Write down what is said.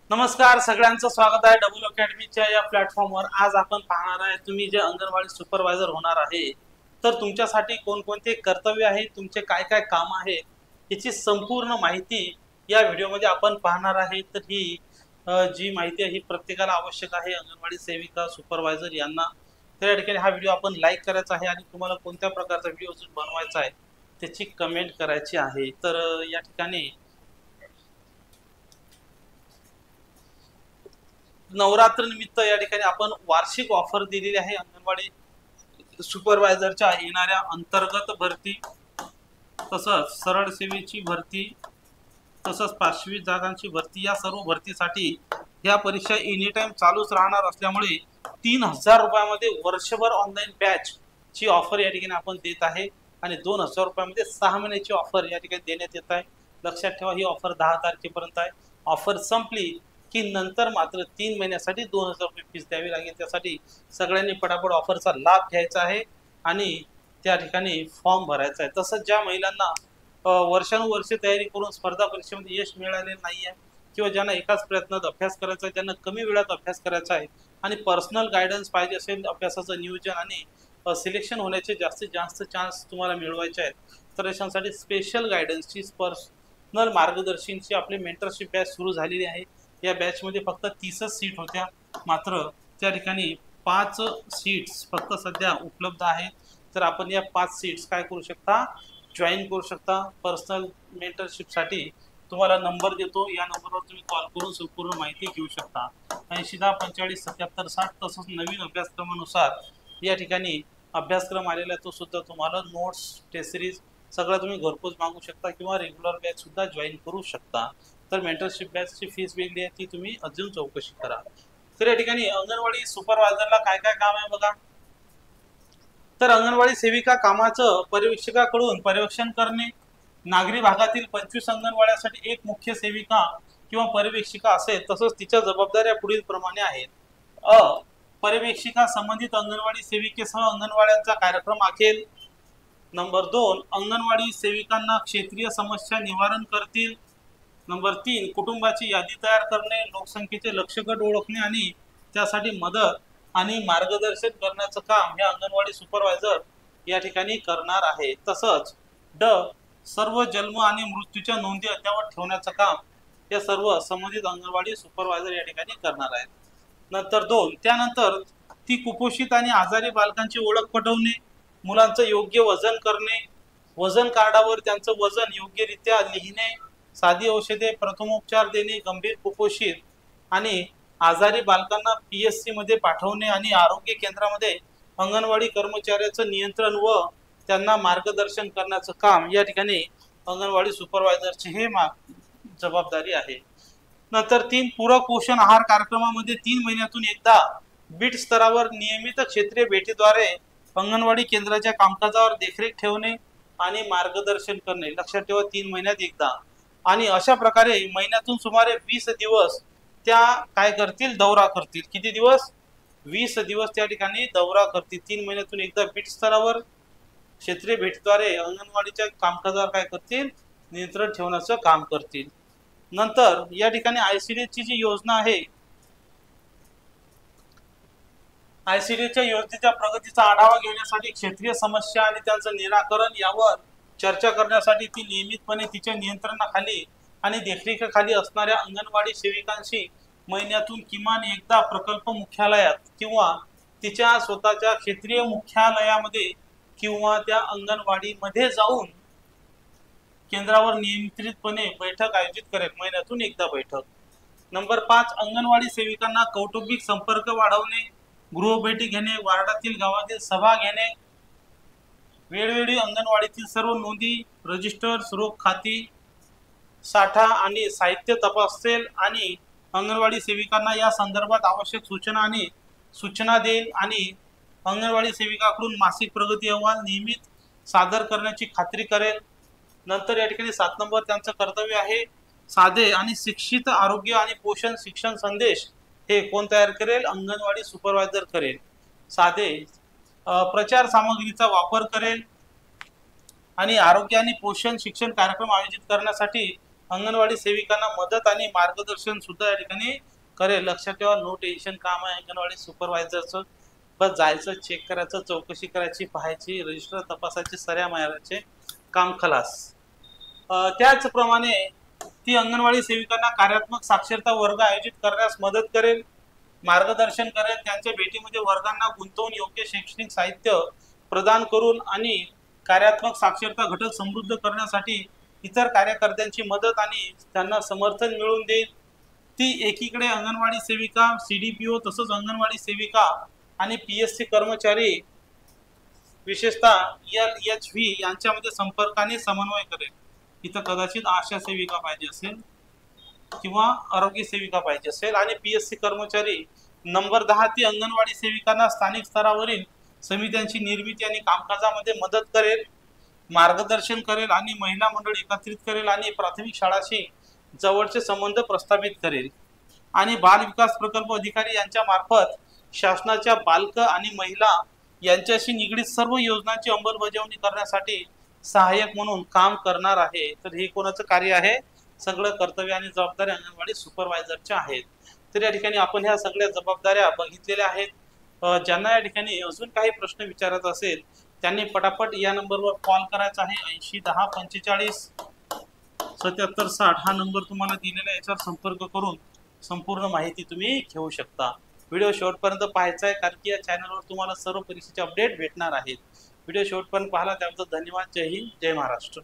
नमस्कार, सगळ्यांचं स्वागत आहे डबल अकॅडमीच्या या प्लॅटफॉर्मवर। आज आपण पाहणार आहे तुम्ही जे अंगणवाडी सुपरवायझर होणार आहे तर तुमच्यासाठी कोणकोणते कर्तव्य आहे, तुमचे काय काय काम आहे याची संपूर्ण माहिती या व्हिडिओमध्ये आपण पाहणार आहे। तर ही जी माहिती आहे ही प्रत्येकाला आवश्यक आहे, अंगणवाडी सेविका सुपरवायझर यांना। तर या ठिकाणी हा व्हिडिओ आपण लाईक करायचा आहे आणि तुम्हाला कोणत्या प्रकारचा व्हिडिओ बनवायचा आहे त्याची कमेंट करायची आहे। तर या ठिकाणी नवरात्र निमित्त या ठिकाणी आपण वार्षिक ऑफर दिलेली आहे। अंगणवाडी सुपरवायझरच्या येणाऱ्या अंतर्गत भरती, तसंच सरळ सेवेची भरती, तसंच 500 जागांची भरती, या सर्व भरतीसाठी या परीक्षा एनी टाइम चालूच राहणार असल्यामुळे 3000 रुपयामध्ये वर्षभर ऑनलाईन बॅच ची ऑफर या ठिकाणी आपण देत आहे आणि 2000 रुपयामध्ये 6 महिन्याची ऑफर या ठिकाणी देण्यात येत आहे। लक्षात ठेवा, ही ऑफर 10 तारखेपर्यंत आहे। ऑफर संपली की नंतर मात्र 3 महिन्यासाठी 2000 रुपये फीस द्यावी लागेल। त्यासाठी सगळ्यांनी पटापट ऑफरचा लाभ घ्यायचा आहे आणि त्या ठिकाणी फॉर्म भरायचा आहे। तसंच ज्या महिलांना वर्षानुवर्षे तयारी करून स्पर्धा परीक्षेमध्ये यश मिळालेलं नाही आहे किंवा ज्यांना एकाच प्रयत्नात अभ्यास करायचा आहे, ज्यांना कमी वेळात अभ्यास करायचा आहे आणि पर्सनल गायडन्स पाहिजे असेल, अभ्यासाचं नियोजन आणि सिलेक्शन होण्याचे जास्तीत जास्त चान्स तुम्हाला मिळवायचे आहेत, तर अशांसाठी स्पेशल गायडन्सची, पर्सनल मार्गदर्शनची आपली मेंटरशिप बॅच सुरू झालेली आहे। या बॅचमध्ये फक्त 30च सीट होत्या, मात्र त्या ठिकाणी 5 सीट्स फक्त सध्या उपलब्ध आहेत। तर आपण या 5 सीट्स काय करू शकता, जॉईन करू शकता। पर्सनल मेंटरशिपसाठी तुम्हाला नंबर देतो, या नंबरवर तुम्ही कॉल करून संपूर्ण माहिती घेऊ शकता। 80 45 77 60। तसंच नवीन अभ्यासक्रमानुसार या ठिकाणी अभ्यासक्रम आलेला आहे, तो सुद्धा तुम्हाला नोट्स, टेस्ट सिरीज सगळं तुम्ही घरपोच मागू शकता किंवा रेग्युलर बॅच सुद्धा जॉईन करू शकता। तर मेंटरशिप बॅचची फीस वेगळी आहे, ती तुम्ही अजून चौकशी करा। तर या ठिकाणी अंगणवाडी सुपरवायझरला काय काय काम आहे बघा। तर अंगणवाडी सेविका कामाचं पर्यवेक्षकाकडून पर्यवेक्षण करणे, नागरी भागातील 25 अंगणवाड्यासाठी एक मुख्य सेविका किंवा पर्यवेक्षिका असेल। तसंच तिच्या जबाबदाऱ्या पुढील प्रमाणे आहेत। पर्यवेक्षिका संबंधित अंगणवाडी सेविकेसह अंगणवाड्यांचा कार्यक्रम आखेल। नंबर 2, अंगणवाडी सेविकांना क्षेत्रीय समस्या निवारण करतील। नंबर 3, कुटुंबाची यादी तयार करणे, लोकसंख्येचे लक्ष्यगट ओळखणे आणि त्यासाठी मदत आणि मार्गदर्शन करण्याचं काम हे अंगणवाडी सुपरवायझर या ठिकाणी करणार आहे। तसंच सर्व जन्म आणि मृत्यूच्या नोंदी अद्ययावत ठेवण्याचं काम या सर्व संबंधित अंगणवाडी सुपरवायझर या ठिकाणी करणार आहेत। नंतर 2, त्यानंतर ती कुपोषित आणि आजारी बालकांची ओळख पटवणे, मुलांचं योग्य वजन करणे, वजन कार्डावर त्यांचं वजन योग्यरित्या लिहिणे, साधी औषधे, प्रथमोपचार देणे, गंभीर कुपोषित आणि आजारी बालकांना PSC मध्ये पाठवणे आणि आरोग्य केंद्रामध्ये अंगणवाडी कर्मचाऱ्याचं नियंत्रण व त्यांना मार्गदर्शन करण्याचं काम या ठिकाणी अंगणवाडी सुपरवायझरची हे जबाबदारी आहे। नंतर 3, पूरक पोषण आहार कार्यक्रमामध्ये 3 महिन्यातून एकदा बीट स्तरावर नियमित क्षेत्रीय भेटीद्वारे अंगणवाडी केंद्राच्या कामकाजावर देखरेख ठेवणे आणि मार्गदर्शन करणे। लक्षात ठेवा, 3 महिन्यात एकदा। आणि अशा प्रकारे महिन्यातून सुमारे 20 दिवस त्या काय करतील, दौरा करतील। किती दिवस? 20 दिवस त्या ठिकाणी दौरा करतील। 3 महिन्यातून एकदा बीट स्तरावर क्षेत्रीय भेटीद्वारे अंगणवाडीच्या कामकाजावर काय करतील, नियंत्रण ठेवण्याचं काम करतील। नंतर या ठिकाणी ICDची जी योजना आहे, ICDच्या योजनेच्या प्रगतीचा आढावा घेण्यासाठी, क्षेत्रीय समस्या आणि त्यांचं निराकरण यावर चर्चा करण्यासाठी ती नियमितपणे तिच्या नियंत्रणाखाली आणि देखरेखीखाली असणाऱ्या अंगणवाडी सेविकांशी महिन्यातून किमान एकदा प्रकल्प मुख्यालयात किंवा तिच्या स्वतःच्या क्षेत्रीय मुख्यालयामध्ये किंवा त्या अंगणवाडीमध्ये जाऊन केंद्रावर नियंत्रितपणे बैठक आयोजित करेल, महिन्यातून एकदा बैठक। नंबर 5, अंगणवाडी सेविकांना कौटुंबिक संपर्क वाढवणे, गृहभेटी घेणे, वार्डातील गावातील सभा घेणे, वेळोवेळी अंगणवाडीतील सर्व नोंदी, रजिस्टर, रोख खाती, साठा आणि साहित्य तपासेल आणि अंगणवाडी सेविकांना या संदर्भात आवश्यक सूचना देईल आणि अंगणवाडी सेविकाकडून मासिक प्रगती अहवाल नियमित सादर करण्याची खात्री करेल। नंतर या ठिकाणी 7 नंबर त्यांचं कर्तव्य आहे, साधे आणि शिक्षित आरोग्य आणि पोषण शिक्षण संदेश हे कोण तयार करेल, अंगणवाडी सुपरवायझर करेल। साधे प्रचार सामग्रीचा वापर करेल आणि आरोग्य आणि पोषण शिक्षण कार्यक्रम आयोजित करण्यासाठी अंगणवाडी सेविकांना मदत आणि मार्गदर्शन सुद्धा या ठिकाणी करेल. लक्षात ठेवा, नो टेन्शन काम आहे अंगणवाडी सुपरवायझरचं. बस जायचं, चेक करायचं, चौकशी करायची, पाहायची, रजिस्टर तपासायचे, सऱ्या मारायचे, काम खलास. त्याचप्रमाणे ती अंगणवाडी सेविकांना कार्यात्मक साक्षरता वर्ग आयोजित करण्यास मदत करेल, मार्गदर्शन करेल. त्यांच्या भेटीमध्ये वर्गांना गुंतवून योग्य शैक्षणिक साहित्य प्रदान करून आणि कार्यात्मक साक्षरता घटक समृद्ध करण्यासाठी इतर कार्यकर्त्यांची मदत आणि त्यांना समर्थन मिळवून देईल. ती एकीकडे अंगणवाडी सेविका, CDPO तसंच अंगणवाडी सेविका आणि PSC कर्मचारी विशेषतः LHV यांच्यामध्ये संपर्काने समन्वय करेल. इथं कदाचित आशा सेविका पाहिजे असेल किंवा आरोग्य सेविका पाहिजे असेल. आणि PSC कर्मचारी नंबर 10 ती अंगणवाडी सेविकांना स्थानिक स्तरावरील समित्यांची निर्मिती आणि कामकाजामध्ये मदत करेल, मार्गदर्शन करेल आणि महिला मंडळ एकत्रित करेल आणि प्राथमिक शाळांशी जवळचे संबंध प्रस्थापित करेल. आणि बाल विकास प्रकल्प अधिकारी यांच्या मार्फत शासनाच्या बालक आणि महिला यांच्याशी निगडीत सर्व योजनांची अंमलबजावणी करण्यासाठी सहाय्यक म्हणून काम करणार आहे. तर हे कोणाचं कार्य आहे? सगळं कर्तव्य आणि जबाबदारी अंगणवाडी सुपरवायझरच्या आहेत. तर या ठिकाणी आपण ह्या सगळ्या जबाबदाऱ्या बघितलेल्या आहेत. ज्यांना या ठिकाणी अजून काही प्रश्न विचारायचा असेल त्यांनी पटापट या नंबरवर कॉल करायचा आहे. 80 10 45 77 60 हा नंबर तुम्हाला दिलेला, याच्यावर संपर्क करून संपूर्ण माहिती तुम्ही घेऊ शकता. व्हिडिओ शेवटपर्यंत पाहायचा आहे, कारण की या चॅनलवर तुम्हाला सर्व परीक्षेचे अपडेट भेटणार आहेत. व्हिडिओ शेवटपर्यंत पाहिला त्याबद्दल धन्यवाद. जय हिंद, जय महाराष्ट्र.